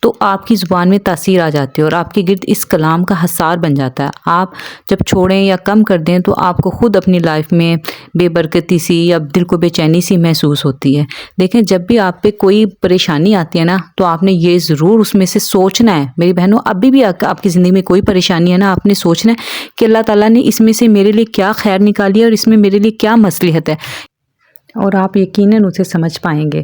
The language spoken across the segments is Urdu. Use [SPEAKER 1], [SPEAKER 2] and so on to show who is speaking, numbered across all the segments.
[SPEAKER 1] تو آپ کی زبان میں تاثیر آ جاتی ہے اور آپ کے گرد اس کلام کا حصار بن جاتا ہے۔ آپ جب چھوڑیں یا کم کر دیں تو آپ کو خود اپنی لائف میں بے برکتی سی یا دل کو بے چینی سی محسوس ہوتی ہے۔ دیکھیں جب بھی آپ پہ کوئی پریشانی آتی ہے نا تو آپ نے یہ ضرور اس میں سے سوچنا ہے میری بہنوں، ابھی بھی آپ کی زندگی میں کوئی پریشانی ہے نا، آپ نے سوچنا ہے کہ اللہ تعالیٰ نے اس میں سے میرے لیے کیا خیر نکالی ہے اور اس میں میرے لیے کیا مصلحت ہے، اور آپ یقیناً اسے سمجھ پائیں گے۔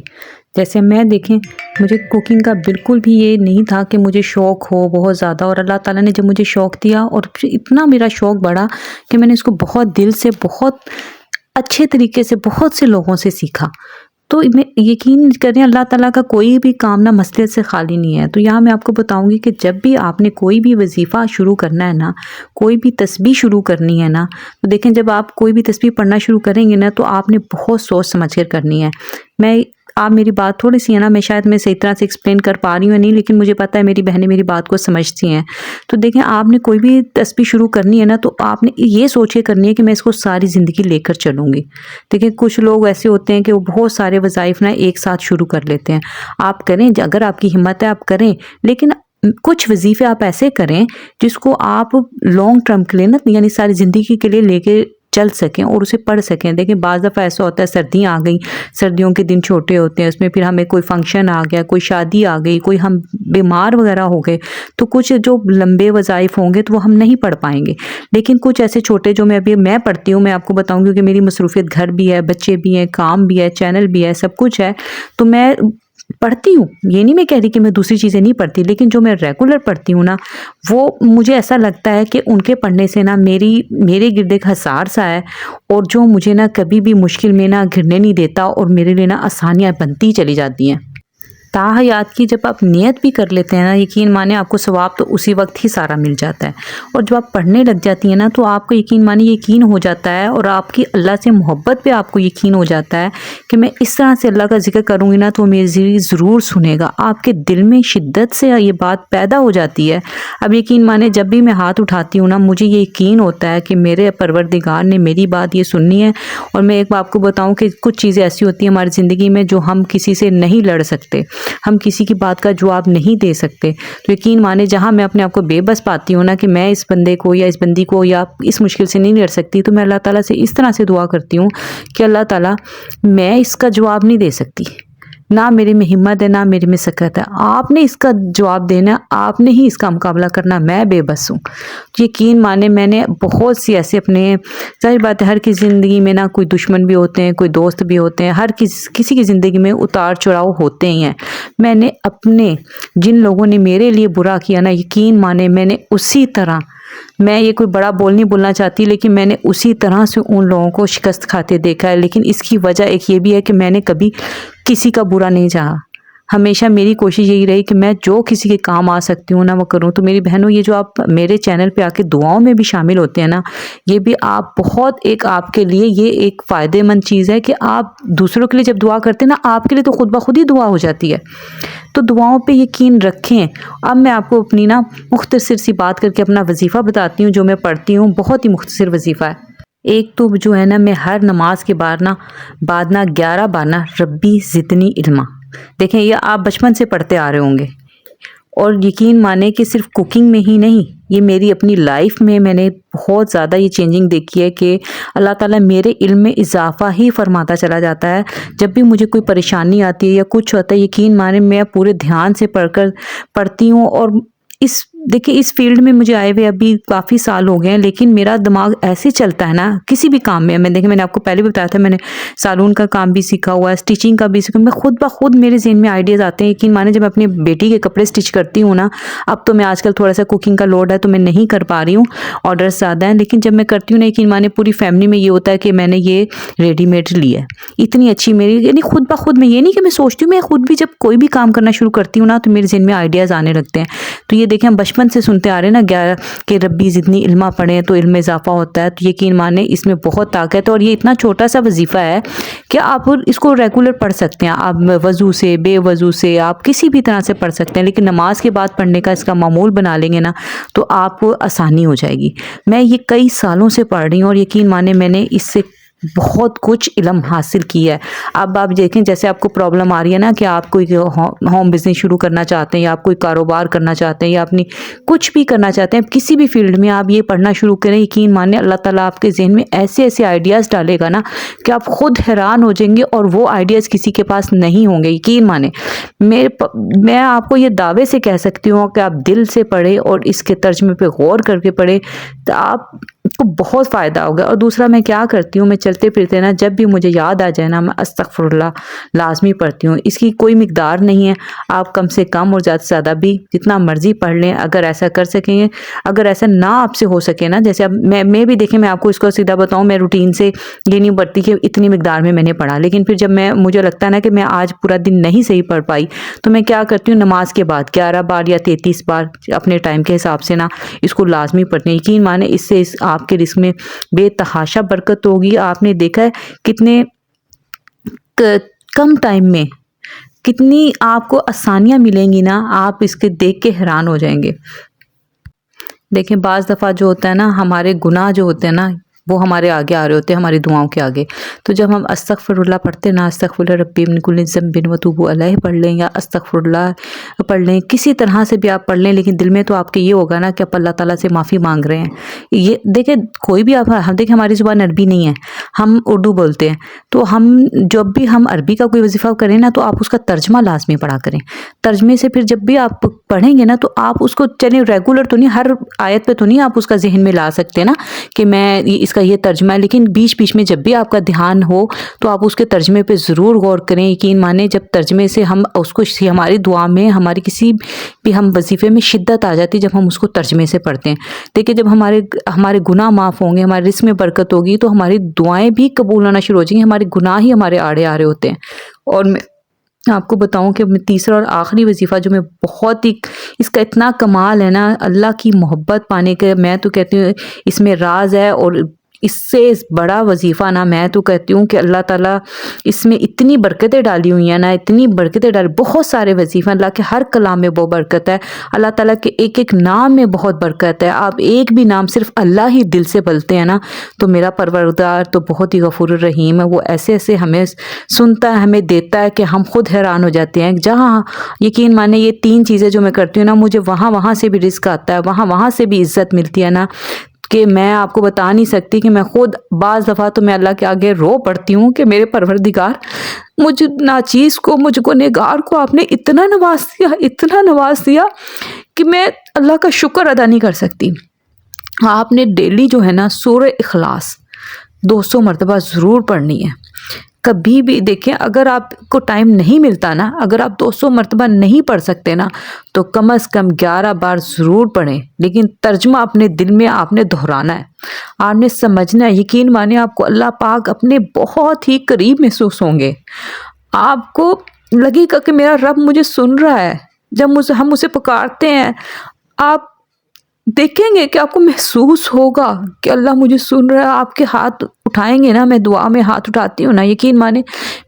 [SPEAKER 1] جیسے میں دیکھیں مجھے کوکنگ کا بالکل بھی یہ نہیں تھا کہ مجھے شوق ہو بہت زیادہ، اور اللہ تعالیٰ نے جب مجھے شوق دیا اور اتنا میرا شوق بڑھا کہ میں نے اس کو بہت دل سے بہت اچھے طریقے سے بہت سے لوگوں سے سیکھا۔ تو میں یقین کریں اللہ تعالیٰ کا کوئی بھی کام نہ مصلحت سے خالی نہیں ہے۔ تو یہاں میں آپ کو بتاؤں گی کہ جب بھی آپ نے کوئی بھی وظیفہ شروع کرنا ہے نا، کوئی بھی تسبیح شروع کرنی ہے نا، تو دیکھیں جب آپ کوئی بھی تسبیح پڑھنا شروع کریں گے نا تو آپ نے بہت سوچ سمجھ کر کرنی ہے۔ آپ میری بات تھوڑی سی ہے نا، میں شاید صحیح طرح سے ایکسپلین کر پا رہی ہوں نہیں، لیکن مجھے پتہ ہے میری بہنیں میری بات کو سمجھتی ہیں۔ تو دیکھیں آپ نے کوئی بھی تسبیح شروع کرنی ہے نا تو آپ نے یہ سوچ کے کرنی ہے کہ میں اس کو ساری زندگی لے کر چلوں گی۔ دیکھیں کچھ لوگ ایسے ہوتے ہیں کہ وہ بہت سارے وظائف نا ایک ساتھ شروع کر لیتے ہیں۔ آپ کریں اگر آپ کی ہمت ہے آپ کریں، لیکن کچھ وظیفے آپ ایسے کریں جس کو آپ لانگ ٹرم کے لیے نا یعنی ساری زندگی کے لیے لے کے چل سکیں اور اسے پڑھ سکیں۔ دیکھیں بعض دفعہ ایسا ہوتا ہے سردیاں آ گئیں، سردیوں کے دن چھوٹے ہوتے ہیں، اس میں پھر ہمیں کوئی فنکشن آ گیا، کوئی شادی آ گئی، کوئی ہم بیمار وغیرہ ہو گئے، تو کچھ جو لمبے وظائف ہوں گے تو وہ ہم نہیں پڑھ پائیں گے۔ لیکن کچھ ایسے چھوٹے جو میں پڑھتی ہوں، میں آپ کو بتاؤں کیونکہ میری مصروفیت گھر بھی ہے، بچے بھی ہیں، کام بھی ہے، چینل بھی ہے، سب کچھ ہے، تو میں پڑھتی ہوں۔ یہ نہیں میں کہہ رہی کہ میں دوسری چیزیں نہیں پڑھتی، لیکن جو میں ریگولر پڑھتی ہوں نا وہ مجھے ایسا لگتا ہے کہ ان کے پڑھنے سے نا میرے گرد ایک حصار سا ہے، اور جو مجھے نا کبھی بھی مشکل میں نا گھرنے نہیں دیتا اور میرے لیے نا آسانیاں بنتی چلی جاتی ہیں۔ تاحیات کی جب آپ نیت بھی کر لیتے ہیں نا، یقین مانے آپ کو ثواب تو اسی وقت ہی سارا مل جاتا ہے، اور جب آپ پڑھنے لگ جاتی ہیں نا تو آپ کو یقین مانے یقین ہو جاتا ہے، اور آپ کی اللہ سے محبت پہ آپ کو یقین ہو جاتا ہے کہ میں اس طرح سے اللہ کا ذکر کروں گی نا تو میری ضرور سنے گا۔ آپ کے دل میں شدت سے یہ بات پیدا ہو جاتی ہے۔ اب یقین مانے جب بھی میں ہاتھ اٹھاتی ہوں نا مجھے یہ یقین ہوتا ہے کہ میرے پروردگار نے میری بات یہ سننی ہے۔ اور میں ایک آپ کو بتاؤں کہ کچھ چیزیں ایسی ہوتی ہیں ہماری زندگی میں جو ہم کسی سے نہیں لڑ سکتے، ہم کسی کی بات کا جواب نہیں دے سکتے، تو یقین مانے جہاں میں اپنے آپ کو بے بس پاتی ہوں نا کہ میں اس بندے کو یا اس بندی کو یا اس مشکل سے نہیں لڑ سکتی، تو میں اللہ تعالیٰ سے اس طرح سے دعا کرتی ہوں کہ اللہ تعالیٰ میں اس کا جواب نہیں دے سکتی، نہ میرے میں ہمت ہے نہ میرے میں سکت ہے، آپ نے اس کا جواب دینا، آپ نے ہی اس کا مقابلہ کرنا، میں بے بس ہوں۔ یقین مانے میں نے بہت سی ایسے اپنے، ظاہر بات ہے ہر کی زندگی میں نا کوئی دشمن بھی ہوتے ہیں، کوئی دوست بھی ہوتے ہیں، ہر کسی کی زندگی میں اتار چڑھاؤ ہوتے ہی ہیں۔ میں نے اپنے جن لوگوں نے میرے لیے برا کیا نا، یقین مانے میں نے اسی طرح، میں یہ کوئی بڑا نہیں بولنا چاہتی، لیکن میں نے اسی طرح سے ان لوگوں کو شکست کھاتے دیکھا ہے۔ لیکن اس کی وجہ ایک یہ بھی ہے کہ میں نے کبھی کسی کا برا نہیں چاہا، ہمیشہ میری کوشش یہی رہی کہ میں جو کسی کے کام آ سکتی ہوں نا وہ کروں۔ تو میری بہنوں یہ جو آپ میرے چینل پہ آ کے دعاؤں میں بھی شامل ہوتے ہیں نا، یہ بھی آپ بہت ایک آپ کے لیے یہ ایک فائدہ مند چیز ہے کہ آپ دوسروں کے لیے جب دعا کرتے ہیں نا آپ کے لیے تو خود بخود ہی دعا ہو جاتی ہے۔ تو دعاؤں پہ یقین رکھیں۔ اب میں آپ کو اپنی نا مختصر سی بات کر کے اپنا وظیفہ بتاتی ہوں جو میں پڑھتی ہوں، بہت ہی مختصر وظیفہ ہے۔ ایک تو جو ہے نا میں ہر نماز کے بعد نا 11 بار نا ربی زدنی علما، دیکھیں یہ آپ بچپن سے پڑھتے آ رہے ہوں گے، اور یقین مانے کہ صرف کوکنگ میں ہی نہیں، یہ میری اپنی لائف میں نے بہت زیادہ یہ چینجنگ دیکھی ہے کہ اللہ تعالیٰ میرے علم میں اضافہ ہی فرماتا چلا جاتا ہے۔ جب بھی مجھے کوئی پریشانی آتی ہے یا کچھ ہوتا ہے، یقین مانے میں پورے دھیان سے پڑھتی ہوں، اور دیکھیں اس فیلڈ میں مجھے آئے ہوئے ابھی کافی سال ہو گئے ہیں، لیکن میرا دماغ ایسے چلتا ہے نا کسی بھی کام میں میں نے آپ کو پہلے بھی بتایا تھا، میں نے سالون کا کام بھی سیکھا ہوا ہے، اسٹیچنگ کا بھی سیکھا، میں خود بخود میرے ذہن میں آئیڈیاز آتے ہیں۔ یقین مانے جب میں اپنی بیٹی کے کپڑے اسٹچ کرتی ہوں نا، اب تو میں آج کل تھوڑا سا کوکنگ کا لوڈ ہے تو میں نہیں کر پا رہی ہوں، آرڈرز زیادہ ہیں، لیکن جب میں کرتی ہوں نا یقین مانے پوری فیملی میں یہ ہوتا ہے کہ میں نے یہ ریڈی میڈ لی ہے، اتنی اچھی میری، یعنی خود بخود میں یہ نہیں کہ میں سوچتی ہوں، میں خود بھی جب کوئی بھی کام کرنا شروع کرتی ہوں نا تو میرے ذہن میں آئیڈیاز آنے لگتے ہیں۔ تو یہ دیکھیں ہم بچپن سے سنتے آ رہے ہیں نا 11 کہ ربی زدنی علما پڑھیں تو علم میں اضافہ ہوتا ہے، تو یقین مانے اس میں بہت طاقت ہے، اور یہ اتنا چھوٹا سا وظیفہ ہے کہ آپ اس کو ریگولر پڑھ سکتے ہیں، آپ وضو سے بے وضو سے آپ کسی بھی طرح سے پڑھ سکتے ہیں، لیکن نماز کے بعد پڑھنے کا اس کا معمول بنا لیں گے نا تو آپ کو آسانی ہو جائے گی۔ میں یہ کئی سالوں سے پڑھ رہی ہوں، اور یقین مانے میں نے اس سے بہت کچھ علم حاصل کیا ہے. اب آپ دیکھیں جیسے آپ کو پرابلم آ رہی ہے نا کہ آپ کوئی ہوم بزنس شروع کرنا چاہتے ہیں یا آپ کوئی کاروبار کرنا چاہتے ہیں یا اپنی کچھ بھی کرنا چاہتے ہیں کسی بھی فیلڈ میں آپ یہ پڑھنا شروع کریں, یقین مانیں اللہ تعالیٰ آپ کے ذہن میں ایسے ایسے آئیڈیاز ڈالے گا نا کہ آپ خود حیران ہو جائیں گے, اور وہ آئیڈیاز کسی کے پاس نہیں ہوں گے. یقین مانیں میں آپ کو یہ دعوے سے کہہ سکتی ہوں کہ آپ دل سے پڑھیں اور اس کے ترجمے پہ غور کر کے پڑھیں تو آپ کو بہت فائدہ ہوگا. اور دوسرا میں کیا کرتی ہوں, میں چلتے پھرتے نا جب بھی مجھے یاد آ جائے نا میں استغفر اللہ لازمی پڑھتی ہوں. اس کی کوئی مقدار نہیں ہے, آپ کم سے کم اور زیادہ سے زیادہ بھی جتنا مرضی پڑھ لیں. اگر ایسا کر سکیں گے, اگر ایسا نہ آپ سے ہو سکے نا, جیسے اب میں بھی دیکھیں, میں آپ کو اس کو سیدھا بتاؤں, میں روٹین سے یہ نہیں پڑھتی کہ اتنی مقدار میں نے پڑھا, لیکن پھر جب مجھے لگتا ہے نا کہ میں آج پورا دن نہیں صحیح پڑھ پائی تو میں کیا کرتی ہوں, نماز کے بعد 11 بار یا 33 بار اپنے ٹائم کے حساب سے نا اس کو لازمی پڑھتے ہیں. یقین مانیں اس سے آپ کے رزق میں بے تحاشا برکت ہوگی. آپ نے دیکھا ہے کتنے کم ٹائم میں کتنی آپ کو آسانیاں ملیں گی نا, آپ اس کے دیکھ کے حیران ہو جائیں گے. دیکھیں بعض دفعہ جو ہوتا ہے نا, ہمارے گناہ جو ہوتے ہیں نا وہ ہمارے آگے آ رہے ہوتے ہیں, ہماری دعاؤں کے آگے. تو جب ہم استغفر اللہ پڑھتے ہیں نا, استغفر اللہ ربی من کل ذنب واتوب علیہ پڑھ لیں یا استغفر اللہ پڑھ لیں, کسی طرح سے بھی آپ پڑھ لیں, لیکن دل میں تو آپ کے یہ ہوگا نا کہ آپ اللہ تعالیٰ سے معافی مانگ رہے ہیں. یہ دیکھیں کوئی بھی ہم دیکھیں ہماری زبان عربی نہیں ہے, ہم اردو بولتے ہیں, تو ہم جب بھی ہم عربی کا کوئی وظیفہ کریں نا تو آپ اس کا ترجمہ لازمی پڑھا کریں. ترجمے سے پھر جب بھی آپ پڑھیں گے نا تو آپ اس کو چلیں ریگولر تو نہیں, ہر آیت پہ تو نہیں آپ اس کا ذہن میں لا سکتے نا کہ میں اس کا یہ ترجمہ ہے, لیکن بیچ بیچ میں جب بھی آپ کا دھیان ہو تو آپ اس کے ترجمے پہ ضرور غور کریں. یقین مانیں جب ترجمے سے ہم اس کو ہماری دعا میں ہماری کسی بھی ہم وظیفے میں شدت آ جاتی جب ہم اس کو ترجمے سے پڑھتے ہیں. دیکھیں جب ہمارے گناہ معاف ہوں گے, ہمارے رزق میں برکت ہوگی تو ہماری دعائیں بھی قبول ہونا شروع ہو جائیں گی, ہمارے گناہ ہی ہمارے آڑے آ رہے ہوتے ہیں. اور میں آپ کو بتاؤں کہ تیسرا اور آخری وظیفہ جو میں بہت ہی اس کا اتنا کمال ہے نا, اللہ کی محبت پانے کے میں تو کہتی ہوں اس میں راز ہے. اور اس سے بڑا وظیفہ نا میں تو کہتی ہوں کہ اللہ تعالیٰ اس میں اتنی برکتیں ڈالی ہوئی ہیں نا, اتنی برکتیں ڈالی, بہت سارے وظیفے, اللہ کے ہر کلام میں بہت برکت ہے, اللہ تعالیٰ کے ایک ایک نام میں بہت برکت ہے. آپ ایک بھی نام صرف اللہ ہی دل سے بولتے ہیں نا تو میرا پروردگار تو بہت ہی غفور الرحیم ہے, وہ ایسے ایسے ہمیں سنتا ہے, ہمیں دیتا ہے کہ ہم خود حیران ہو جاتے ہیں. جہاں یقین مانے یہ 3 چیزیں جو میں کرتی ہوں نا, مجھے وہاں سے بھی رزق آتا ہے, وہاں سے بھی عزت ملتی ہے نا کہ میں آپ کو بتا نہیں سکتی کہ میں خود بعض دفعہ تو میں اللہ کے آگے رو پڑتی ہوں کہ میرے پروردگار مجھ ناچیز کو, مجھ کو نگار کو آپ نے اتنا نواز دیا کہ میں اللہ کا شکر ادا نہیں کر سکتی. آپ نے ڈیلی جو ہے نا سورہ اخلاص 200 مرتبہ ضرور پڑھنی ہے. کبھی بھی دیکھیں اگر آپ کو ٹائم نہیں ملتا نا, اگر آپ 200 مرتبہ نہیں پڑھ سکتے نا تو کم از کم 11 بار ضرور پڑھیں, لیکن ترجمہ اپنے دل میں آپ نے دہرانا ہے, آپ نے سمجھنا ہے. یقین مانیں آپ کو اللہ پاک اپنے بہت ہی قریب محسوس ہوں گے. آپ کو لگے گا کہ میرا رب مجھے سن رہا ہے. جب ہم اسے پکارتے ہیں آپ دیکھیں گے کہ آپ کو محسوس ہوگا کہ اللہ مجھے سن رہا ہے. آپ کے ہاتھ اٹھائیں گے نا, میں دعا میں ہاتھ اٹھاتی ہوں نا, یقین مانیں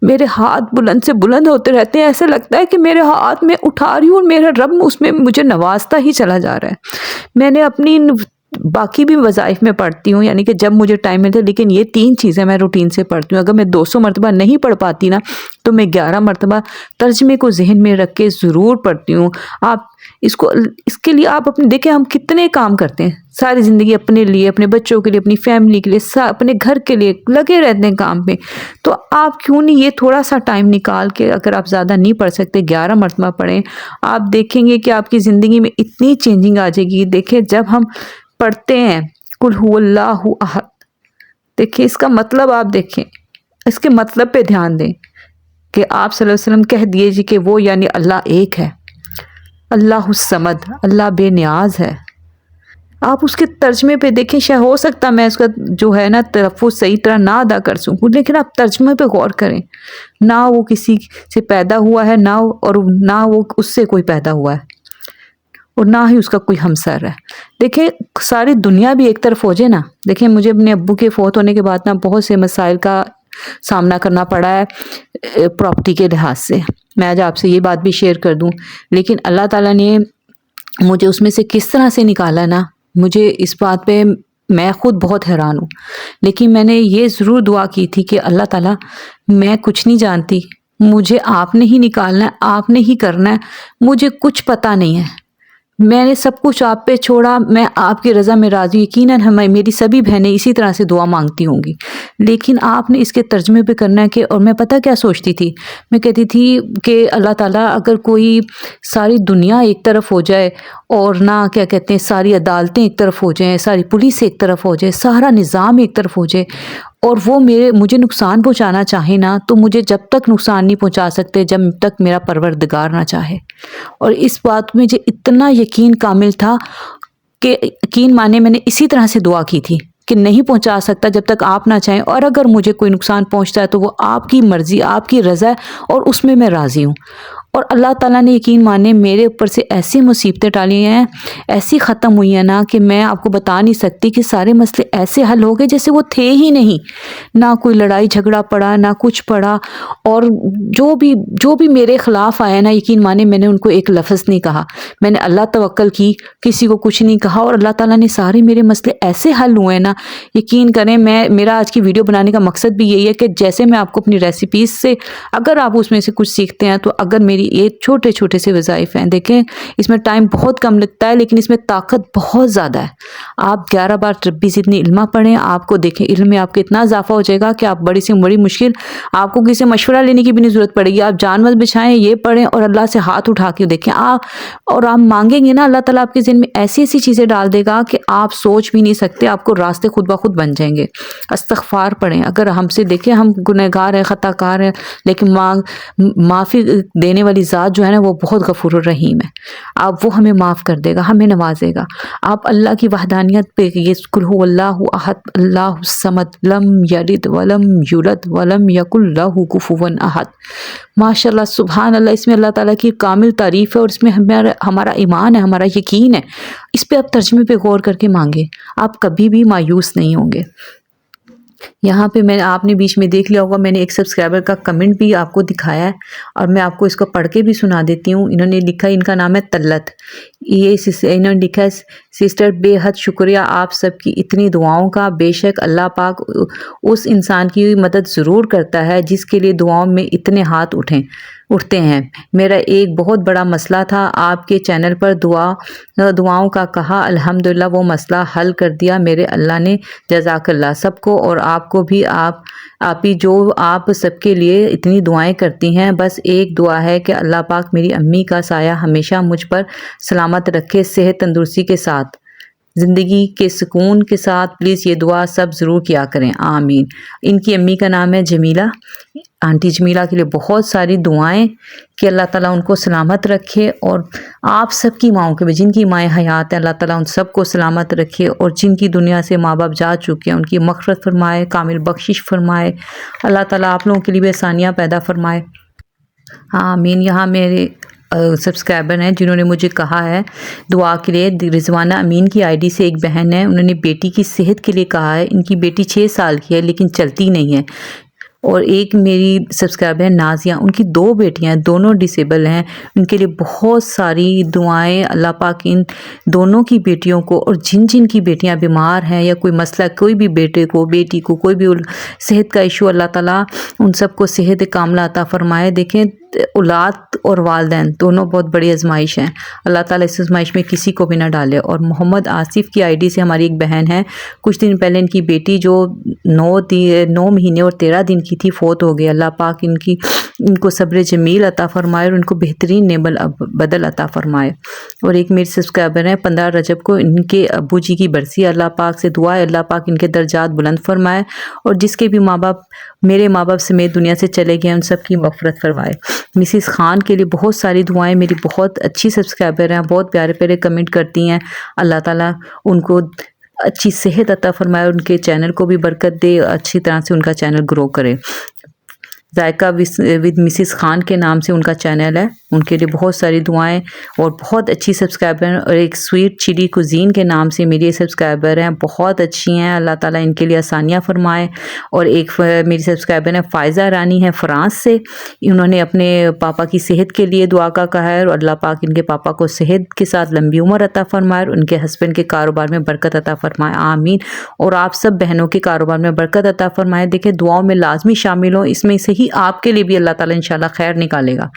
[SPEAKER 1] میرے ہاتھ بلند سے بلند ہوتے رہتے ہیں. ایسے لگتا ہے کہ میرے ہاتھ میں اٹھا رہی ہوں اور میرا رب اس میں مجھے نوازتا ہی چلا جا رہا ہے. میں نے اپنی باقی بھی وظائف میں پڑھتی ہوں, یعنی کہ جب مجھے ٹائم ملتا ہے, لیکن یہ 3 چیزیں میں روٹین سے پڑھتی ہوں. اگر میں 200 مرتبہ نہیں پڑھ پاتی نا تو میں 11 مرتبہ ترجمے کو ذہن میں رکھ کے ضرور پڑھتی ہوں. آپ اس کے لیے آپ اپنے دیکھیں ہم کتنے کام کرتے ہیں ساری زندگی, اپنے لیے, اپنے بچوں کے لیے, اپنی فیملی کے لیے, اپنے گھر کے لیے لگے رہتے ہیں کام پہ. تو آپ کیوں نہیں یہ تھوڑا سا ٹائم نکال کے, اگر آپ زیادہ نہیں پڑھ سکتے 11 مرتبہ پڑھیں. آپ دیکھیں گے کہ آپ کی زندگی میں اتنی چینجنگ آ جائے گی. دیکھیں جب ہم پڑھتے ہیں قل هو اللہ احد, دیکھیں اس کا مطلب آپ دیکھیں, اس کے مطلب پہ دھیان دیں کہ آپ صلی اللہ علیہ وسلم کہہ دیجیے کہ وہ یعنی اللہ ایک ہے, اللہ الصمد, اللہ بے نیاز ہے. آپ اس کے ترجمے پہ دیکھیں, شاید ہو سکتا میں اس کا جو ہے نا تلفظ صحیح طرح نہ ادا کر سکوں, لیکن آپ ترجمے پہ غور کریں. نہ وہ کسی سے پیدا ہوا ہے, نہ وہ اس سے کوئی پیدا ہوا ہے, اور نہ ہی اس کا کوئی ہمسر ہے. دیکھیں ساری دنیا بھی ایک طرف ہو جائے نا. دیکھیں مجھے اپنے ابو کے فوت ہونے کے بعد نا بہت سے مسائل کا سامنا کرنا پڑا ہے پراپرٹی کے لحاظ سے. میں آج آپ سے یہ بات بھی شیئر کر دوں, لیکن اللہ تعالیٰ نے مجھے اس میں سے کس طرح سے نکالا نا, مجھے اس بات پہ میں خود بہت حیران ہوں، لیکن میں نے یہ ضرور دعا کی تھی کہ اللہ تعالیٰ میں کچھ نہیں جانتی، مجھے آپ نے ہی نکالنا ہے، آپ نے ہی کرنا ہے، مجھے کچھ پتہ نہیں ہے، میں نے سب کچھ آپ پہ چھوڑا، میں آپ کی رضا میں راضی ہوں۔ یقیناً میری سبھی بہنیں اسی طرح سے دعا مانگتی ہوں گی، لیکن آپ نے اس کے ترجمے پہ کرنا ہے کہ، اور میں پتہ کیا سوچتی تھی، میں کہتی تھی کہ اللہ تعالیٰ اگر کوئی ساری دنیا ایک طرف ہو جائے اور نہ کیا کہتے ہیں ساری عدالتیں ایک طرف ہو جائیں، ساری پولیس ایک طرف ہو جائے، سارا نظام ایک طرف ہو جائے اور وہ مجھے نقصان پہنچانا چاہے نا، تو مجھے جب تک نقصان نہیں پہنچا سکتے جب تک میرا پروردگار نہ چاہے۔ اور اس بات میں مجھے اتنا یقین کامل تھا کہ یقین مانے میں نے اسی طرح سے دعا کی تھی کہ نہیں پہنچا سکتا جب تک آپ نہ چاہیں، اور اگر مجھے کوئی نقصان پہنچتا ہے تو وہ آپ کی مرضی، آپ کی رضا ہے اور اس میں راضی ہوں۔ اور اللہ تعالیٰ نے یقین مانے میرے اوپر سے ایسی مصیبتیں ڈالی ہیں، ایسی ختم ہوئی ہیں نا کہ میں آپ کو بتا نہیں سکتی کہ سارے مسئلے ایسے حل ہو گئے جیسے وہ تھے ہی نہیں، نہ کوئی لڑائی جھگڑا پڑا، نہ کچھ پڑا، اور جو بھی میرے خلاف آیا نا، یقین مانے میں نے ان کو ایک لفظ نہیں کہا، میں نے اللہ توکل کی، کسی کو کچھ نہیں کہا، اور اللہ تعالیٰ نے سارے میرے مسئلے ایسے حل ہوئے نا، یقین کریں میرا آج کی ویڈیو بنانے کا مقصد بھی یہی ہے کہ جیسے میں آپ کو اپنی ریسیپیز سے اگر آپ اس میں سے کچھ سیکھتے ہیں تو اگر میری یہ چھوٹے چھوٹے سے وظائف ہیں، دیکھیں اس میں ٹائم بہت کم لگتا ہے لیکن اس میں طاقت بہت زیادہ ہے۔ آپ 11 بار ربی زدنی علما پڑھیں، آپ کو دیکھیں علم میں آپ کو اتنا اضافہ ہو جائے گا کہ آپ بڑی سے بڑی مشکل، آپ کو کسی سے مشورہ لینے کی بھی نہیں ضرورت پڑے گی، آپ جان مت بچھائیں، یہ پڑھیں اور اللہ سے ہاتھ اٹھا کے دیکھیں اور آپ مانگیں گے نا، اللہ تعالیٰ آپ کے ذہن میں ایسی ایسی چیزیں ڈال دے گا کہ آپ سوچ بھی نہیں سکتے، آپ کو راستے خود بخود بن جائیں گے۔ استغفار پڑھیں، اگر ہم سے دیکھیں ہم گنہگار ہیں، خطا کار ہیں، لیکن معافی دینے والی ذات جو ہے نا وہ بہت غفور الرحیم ہے، آپ وہ ہمیں معاف کر دے گا، ہمیں نوازے گا۔ آپ اللہ کی وحدانیت پہ یہ قل هو اللہ احد اللہ الصمد لم یلد ولم یولد ولم یکن لہ کفوا احد، ماشاءاللہ سبحان اللہ، اس میں اللہ تعالیٰ کی کامل تعریف ہے اور اس میں ہمارا ایمان ہے، ہمارا یقین ہے۔ اس پہ آپ ترجمے پہ غور کر کے مانگیں، آپ کبھی بھی مایوس نہیں ہوں گے۔ یہاں پہ آپ نے بیچ میں دیکھ لیا ہوگا، میں نے ایک سبسکرائبر کا کمنٹ بھی آپ کو دکھایا ہے اور میں آپ کو اس کو پڑھ کے بھی سنا دیتی ہوں۔ انہوں نے لکھا، ان کا نام ہے طلت، انہوں نے لکھا ہے سسٹر بے حد شکریہ آپ سب کی اتنی دعاؤں کا، بے شک اللہ پاک اس انسان کی مدد ضرور کرتا ہے جس کے لیے دعاؤں میں اتنے ہاتھ اٹھتے ہیں۔ میرا ایک بہت بڑا مسئلہ تھا، آپ کے چینل پر دعاؤں کا کہا، الحمدللہ وہ مسئلہ حل کر دیا میرے اللہ نے، جزاک اللہ سب کو اور آپ کو بھی، آپ ہی جو آپ سب کے لیے اتنی دعائیں کرتی ہیں۔ بس ایک دعا ہے کہ اللہ پاک میری امی کا سایہ ہمیشہ مجھ پر سلامت رکھے، صحت تندرستی کے ساتھ، زندگی کے سکون کے ساتھ، پلیز یہ دعا سب ضرور کیا کریں، آمین۔ ان کی امی کا نام ہے جمیلہ، آنٹی جمیلہ کے لیے بہت ساری دعائیں کہ اللہ تعالیٰ ان کو سلامت رکھے، اور آپ سب کی ماؤں کے بھی، جن کی مائیں حیات ہیں، اللہ تعالیٰ ان سب کو سلامت رکھے، اور جن کی دنیا سے ماں باپ جا چکے ہیں ان کی مغفرت فرمائے، کامل بخشش فرمائے، اللہ تعالیٰ آپ لوگوں کے لیے بھی آسانیاں پیدا فرمائے، آمین۔ یہاں میرے سبسکرائبر ہیں جنہوں نے مجھے کہا ہے دعا کے لیے، رضوانہ امین کی آئی ڈی سے ایک بہن ہے، انہوں نے بیٹی کی صحت کے لیے کہا ہے، ان کی بیٹی 6 سال کی ہے لیکن چلتی نہیں ہے۔ اور ایک میری سبسکرائبر ہے نازیہ، ان کی 2 بیٹیاں ہیں، دونوں ڈسیبل ہیں، ان کے لیے بہت ساری دعائیں، اللہ پاک ان دونوں کی بیٹیوں کو، اور جن کی بیٹیاں بیمار ہیں یا کوئی مسئلہ، کوئی بھی بیٹے کو، بیٹی کو کوئی بھی صحت کا ایشو، اللہ تعالیٰ ان سب کو صحت کاملہ عطا فرمائے۔ دیکھیں اولاد اور والدین دونوں بہت بڑی آزمائش ہیں، اللہ تعالیٰ اس آزمائش میں کسی کو بھی نہ ڈالے۔ اور محمد آصف کی آئی ڈی سے ہماری ایک بہن ہے، کچھ دن پہلے ان کی بیٹی جو 9 مہینے اور 13 دن کی تھی فوت ہو گئی، اللہ پاک ان کو صبر جمیل عطا فرمائے اور ان کو بہترین نیبل بدل عطا فرمائے۔ اور ایک میری سبسکرائبر ہیں 15 رجب کو ان کے ابو جی کی برسی، اللہ پاک سے دعا ہے اللہ پاک ان کے درجات بلند فرمائے، اور جس کے بھی ماں باپ، میرے ماں باپ سمیت دنیا سے چلے گئے، ان سب کی مغفرت فرمائے۔ مسز خان کے لیے بہت ساری دعائیں، میری بہت اچھی سبسکرائبر ہیں، بہت پیارے پیارے کمنٹ کرتی ہیں، اللہ تعالیٰ ان کو اچھی صحت عطا فرمائے، ان کے چینل کو بھی برکت دے، اچھی طرح سے ان کا چینل گرو کرے۔ ذائقہ ود مسز خان کے نام سے ان کا چینل ہے. ان کے لیے بہت ساری دعائیں. اور بہت اچھی سبسکرائبر ہیں. اور ایک سویٹ چلی کوزین کے نام سے میری سبسکرائبر ہیں, بہت اچھی ہیں. اللہ تعالیٰ ان کے لیے آسانیاں فرمائے. اور ایک میری سبسکرائبر ہیں فائزہ رانی ہے فرانس سے. انہوں نے اپنے پاپا کی صحت کے لیے دعا کا کہا ہے, اور اللہ پاک ان کے پاپا کو صحت کے ساتھ لمبی عمر عطا فرمائے, اور ان کے ہسبینڈ کے کاروبار میں برکت عطا فرمائے, آمین. اور آپ سب بہنوں کے کاروبار میں برکت عطا فرمائے. دیکھیں دعاؤں میں لازمی شامل ہوں, اس میں سے ہی آپ کے لیے بھی اللہ تعالیٰ انشاءاللہ خیر نکالے گا.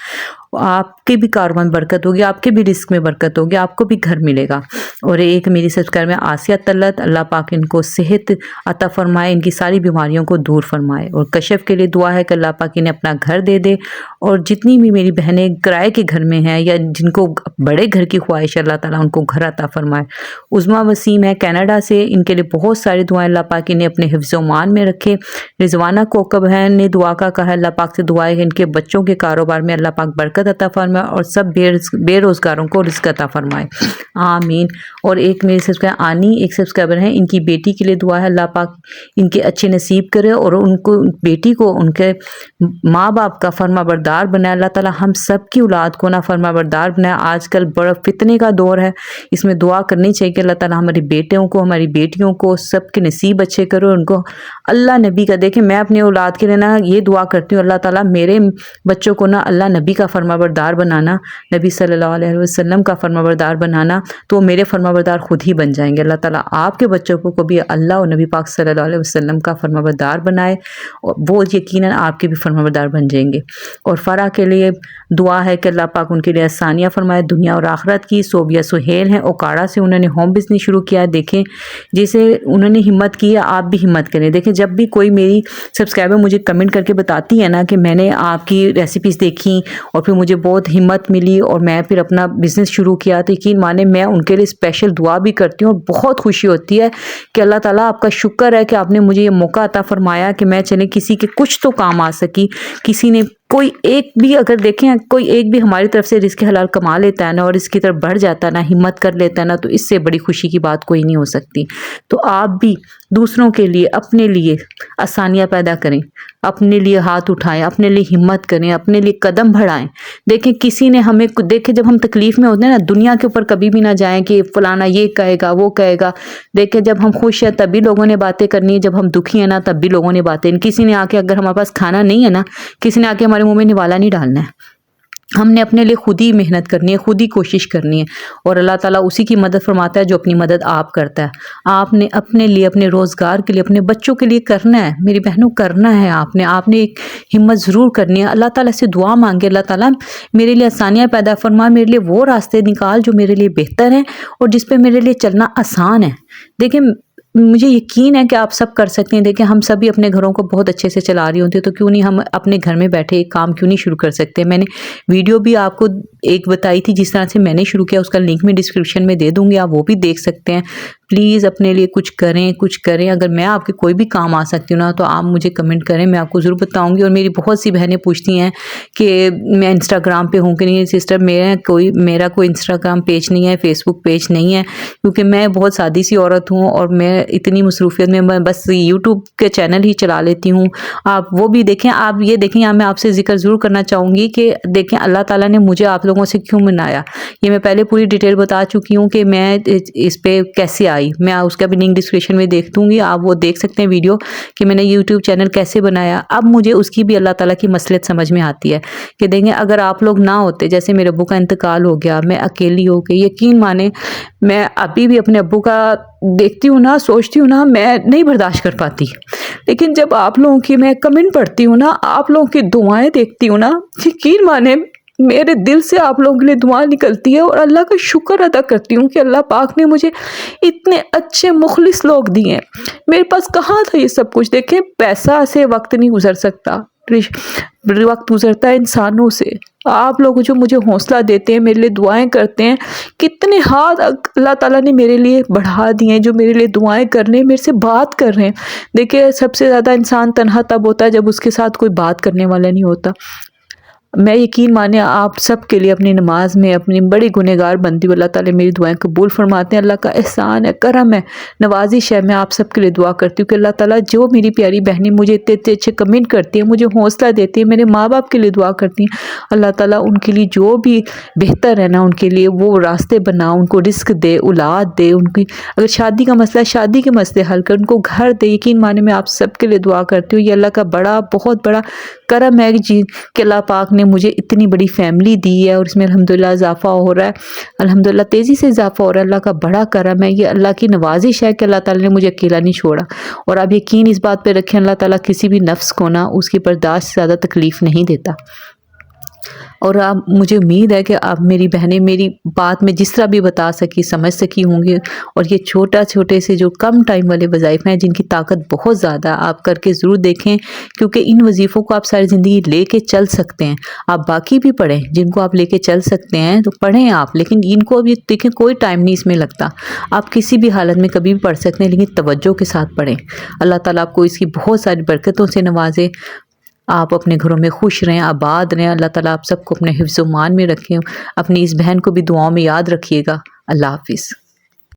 [SPEAKER 1] آپ کے بھی کاروبار میں برکت ہوگی, آپ کے بھی رزق میں برکت ہوگی, آپ کو بھی گھر ملے گا. اور ایک میری سبسکرائبر میں آسیہ طلعت, اللہ پاک ان کو صحت عطا فرمائے, ان کی ساری بیماریوں کو دور فرمائے. اور کشف کے لیے دعا ہے کہ اللہ پاک انہیں اپنا گھر دے دے. اور جتنی بھی میری بہنیں کرائے کے گھر میں ہیں یا جن کو بڑے گھر کی خواہش ہے, اللہ تعالیٰ ان کو گھر عطا فرمائے. عظمیٰ وسیم ہے کینیڈا سے, ان کے لیے بہت ساری دعائیں, اللہ پاک انہیں اپنے حفظ و امان میں رکھے. رضوانہ کوکب ہے نے دعا کا کہا, اللہ پاک سے دعا ہے کہ ان کے بچوں کے کاروبار میں اللہ پاک برکت عطا فرمائے, اور سب بے روزگاروں کو رزق عطا فرمائے, آمین. اور ایک میری سبسکرائبر آنی ایک سبسکرائبر ہیں, ان کی بیٹی کے لیے دعا ہے, اللہ پاک ان کے اچھے نصیب کرے, اور ان کو بیٹی کو ان کے ماں باپ کا فرما بردار بنائے. اللہ تعالیٰ ہم سب کی اولاد کو نہ فرما بردار بنائے. آج کل بڑا فتنے کا دور ہے, اس میں دعا کرنی چاہیے کہ اللہ تعالیٰ ہماری بیٹیوں کو, ہماری بیٹیوں کو سب کے نصیب اچھے کرو, ان کو اللہ نبی کا. دیکھیں میں اپنی اولاد کے لیے نا یہ دعا کرتی ہوں, اللہ تعالیٰ میرے بچوں کو نا اللہ نبی کا فرما بردار بنانا, نبی صلی اللہ علیہ وسلم کا فرما بردار بنانا, تو میرے فرما بردار خود ہی بن جائیں گے. اللہ تعالیٰ آپ کے بچوں کو بھی اللہ اور نبی پاک صلی اللہ علیہ وسلم کا فرما بردار بنائے, اور وہ یقیناً آپ کے بھی فرما بردار بن جائیں گے. اور فرح کے لیے دعا ہے کہ اللہ پاک ان کے لیے آسانیاں فرمائے دنیا اور آخرت کی. صوبیہ سہیل ہیں اوکاڑا سے, انہوں نے ہوم بزنس شروع کیا ہے. دیکھیں جیسے انہوں نے ہمت کی ہے, آپ بھی ہمت کریں. دیکھیں جب بھی کوئی میری سبسکرائبر مجھے کمنٹ کر کے بتاتی ہے نا کہ میں نے آپ کی ریسیپیز دیکھی اور پھر مجھے بہت ہمت ملی اور میں پھر اپنا بزنس شروع کیا, تو یقین مانے میں ان کے لیے اسپیشل دعا بھی کرتی ہوں. بہت خوشی ہوتی ہے کہ اللہ تعالیٰ آپ کا شکر ہے کہ آپ نے مجھے یہ موقع عطا فرمایا کہ میں چلے کسی کے کچھ تو کام آ سکی. کسی نے کوئی ایک بھی اگر دیکھیں کوئی ایک بھی ہماری طرف سے رزق حلال کما لیتا ہے نا, اور اس کی طرف بڑھ جاتا ہے نا, ہمت کر لیتا ہے نا, تو اس سے بڑی خوشی کی بات کوئی نہیں ہو سکتی. تو آپ بھی دوسروں کے لیے اپنے لیے آسانیاں پیدا کریں, اپنے لیے ہاتھ اٹھائیں, اپنے لیے ہمت کریں, اپنے لیے قدم بڑھائیں. دیکھیں کسی نے ہمیں دیکھیں جب ہم تکلیف میں ہوتے ہیں نا, دنیا کے اوپر کبھی بھی نہ جائیں کہ فلانا یہ کہے گا وہ کہے گا. دیکھیں جب ہم خوش ہیں تب بھی لوگوں نے باتیں کرنی ہے, جب ہم دکھی ہیں نا تب بھی لوگوں نے باتیں. کسی نے آ کے اگر ہمارے پاس کھانا نہیں ہے نا, کسی نے آ کے ہمارے منہ میں نوالا نہیں ڈالنا ہے. ہم نے اپنے لیے خود ہی محنت کرنی ہے, خود ہی کوشش کرنی ہے, اور اللہ تعالیٰ اسی کی مدد فرماتا ہے جو اپنی مدد آپ کرتا ہے. آپ نے اپنے لیے, اپنے روزگار کے لیے, اپنے بچوں کے لیے کرنا ہے میری بہنوں, کرنا ہے. آپ نے ایک ہمت ضرور کرنی ہے. اللہ تعالیٰ سے دعا مانگے, اللہ تعالیٰ میرے لیے آسانیاں پیدا فرما, میرے لیے وہ راستے نکال جو میرے لیے بہتر ہیں اور جس پہ میرے لیے چلنا آسان ہے. دیکھیں مجھے یقین ہے کہ آپ سب کر سکتے ہیں. دیکھیں ہم سبھی اپنے گھروں کو بہت اچھے سے چلا رہی ہوتی ہیں, تو کیوں نہیں ہم اپنے گھر میں بیٹھے ایک کام کیوں نہیں شروع کر سکتے. میں نے ویڈیو بھی آپ کو ایک بتائی تھی جس طرح سے میں نے شروع کیا, اس کا لنک میں ڈسکرپشن میں دے دوں گی, آپ وہ بھی دیکھ سکتے ہیں. پلیز اپنے لیے کچھ کریں. اگر میں آپ کے کوئی بھی کام آ سکتی ہوں نا تو آپ مجھے کمنٹ کریں, میں آپ کو ضرور بتاؤں گی. اور میری بہت سی بہنیں پوچھتی ہیں کہ میں انسٹاگرام پہ ہوں کہ نہیں. سسٹر میرا کوئی انسٹاگرام پیج نہیں ہے, فیس بک پیج نہیں ہے, کیونکہ میں بہت سادی سی عورت ہوں اور میں اتنی مصروفیت میں بس یوٹیوب کے چینل ہی چلا لیتی ہوں. آپ وہ بھی دیکھیں. آپ یہ دیکھیں, یہاں میں آپ سے ذکر ضرور کرنا چاہوں گی کہ دیکھیں اللہ تعالیٰ نے مجھے آپ لوگوں سے کیوں بنایا. یہ میں پہلے پوری ڈیٹیل بتا چکی ہوں کہ میں اس پہ کیسے آئی. میں اس کا بھی لنک ڈسکرپشن میں دیکھ دوں گی, آپ وہ دیکھ سکتے ہیں ویڈیو کہ میں نے یوٹیوب چینل کیسے بنایا. اب مجھے اس کی بھی اللہ تعالیٰ کی مصلحت سمجھ میں آتی ہے کہ دیکھیں اگر آپ لوگ نہ ہوتے, جیسے میرے ابو کا انتقال ہو گیا, میں اکیلی ہو گئی. یقین مانے میں ابھی بھی اپنے ابو کا دیکھتی ہوں نا, سوچتی ہوں نا, میں نہیں برداشت کر پاتی. لیکن جب آپ لوگوں کی میں کمنٹ پڑھتی ہوں نا, آپ لوگوں کی دعائیں دیکھتی ہوں نا, یقین مانے میرے دل سے آپ لوگوں کے لیے دعا نکلتی ہے, اور اللہ کا شکر ادا کرتی ہوں کہ اللہ پاک نے مجھے اتنے اچھے مخلص لوگ دیے ہیں. میرے پاس کہاں تھا یہ سب کچھ. دیکھیں پیسہ سے وقت نہیں گزر سکتا, وقت گزرتا ہے انسانوں سے. آپ لوگ جو مجھے حوصلہ دیتے ہیں, میرے لیے دعائیں کرتے ہیں, کتنے ہاتھ اللہ تعالیٰ نے میرے لیے بڑھا دیے ہیں جو میرے لیے دعائیں کر رہے ہیں, میرے سے بات کر رہے ہیں. دیکھیں سب سے زیادہ انسان تنہا تب ہوتا ہے جب اس کے ساتھ کوئی بات کرنے والا نہیں ہوتا. میں یقین مانے آپ سب کے لیے اپنی نماز میں اپنی بڑی گنہگار بندی ہوں، اللہ تعالیٰ میری دعائیں قبول فرماتے ہیں۔ اللہ کا احسان ہے، کرم ہے، نوازش ہے۔ میں آپ سب کے لیے دعا کرتی ہوں کہ اللہ تعالیٰ جو میری پیاری بہنیں مجھے اتنے اچھے کمنٹ کرتی ہیں، مجھے حوصلہ دیتی ہیں، میرے ماں باپ کے لیے دعا کرتی ہیں، اللہ تعالیٰ ان کے لیے جو بھی بہتر ہے نا ان کے لیے وہ راستے بنا، ان کو رزق دے، اولاد دے، ان کی اگر شادی کا مسئلہ ہے شادی کے مسئلے حل کر، ان کو گھر دے۔ یقین مانے میں آپ سب کے لیے دعا کرتی ہوں، یہ اللہ کا بہت بڑا کرم ہے جی کہ اللہ پاک نے مجھے اتنی بڑی فیملی دی ہے اور اس میں الحمدللہ اضافہ ہو رہا ہے، الحمدللہ تیزی سے اضافہ ہو رہا ہے۔ اللہ کا بڑا کرم ہے، یہ اللہ کی نوازش ہے کہ اللہ تعالیٰ نے مجھے اکیلا نہیں چھوڑا۔ اور آپ یقین اس بات پہ رکھیں، اللہ تعالیٰ کسی بھی نفس کو نا اس کی برداشت سے زیادہ تکلیف نہیں دیتا۔ اور آپ مجھے امید ہے کہ آپ میری بہنیں میری بات میں جس طرح بھی بتا سکی سمجھ سکی ہوں گی، اور یہ چھوٹے سے جو کم ٹائم والے وظائف ہیں جن کی طاقت بہت زیادہ، آپ کر کے ضرور دیکھیں، کیونکہ ان وظیفوں کو آپ ساری زندگی لے کے چل سکتے ہیں۔ آپ باقی بھی پڑھیں جن کو آپ لے کے چل سکتے ہیں تو پڑھیں آپ، لیکن ان کو ابھی دیکھیں کوئی ٹائم نہیں اس میں لگتا، آپ کسی بھی حالت میں کبھی بھی پڑھ سکتے ہیں، لیکن توجہ کے ساتھ پڑھیں۔ اللہ تعالیٰ آپ کو اس کی بہت ساری برکتوں سے نوازے، آپ اپنے گھروں میں خوش رہیں، آباد رہیں۔ اللہ تعالیٰ آپ سب کو اپنے حفظ و مان میں رکھیں۔ اپنی اس بہن کو بھی دعاؤں میں یاد رکھیے گا۔ اللہ حافظ۔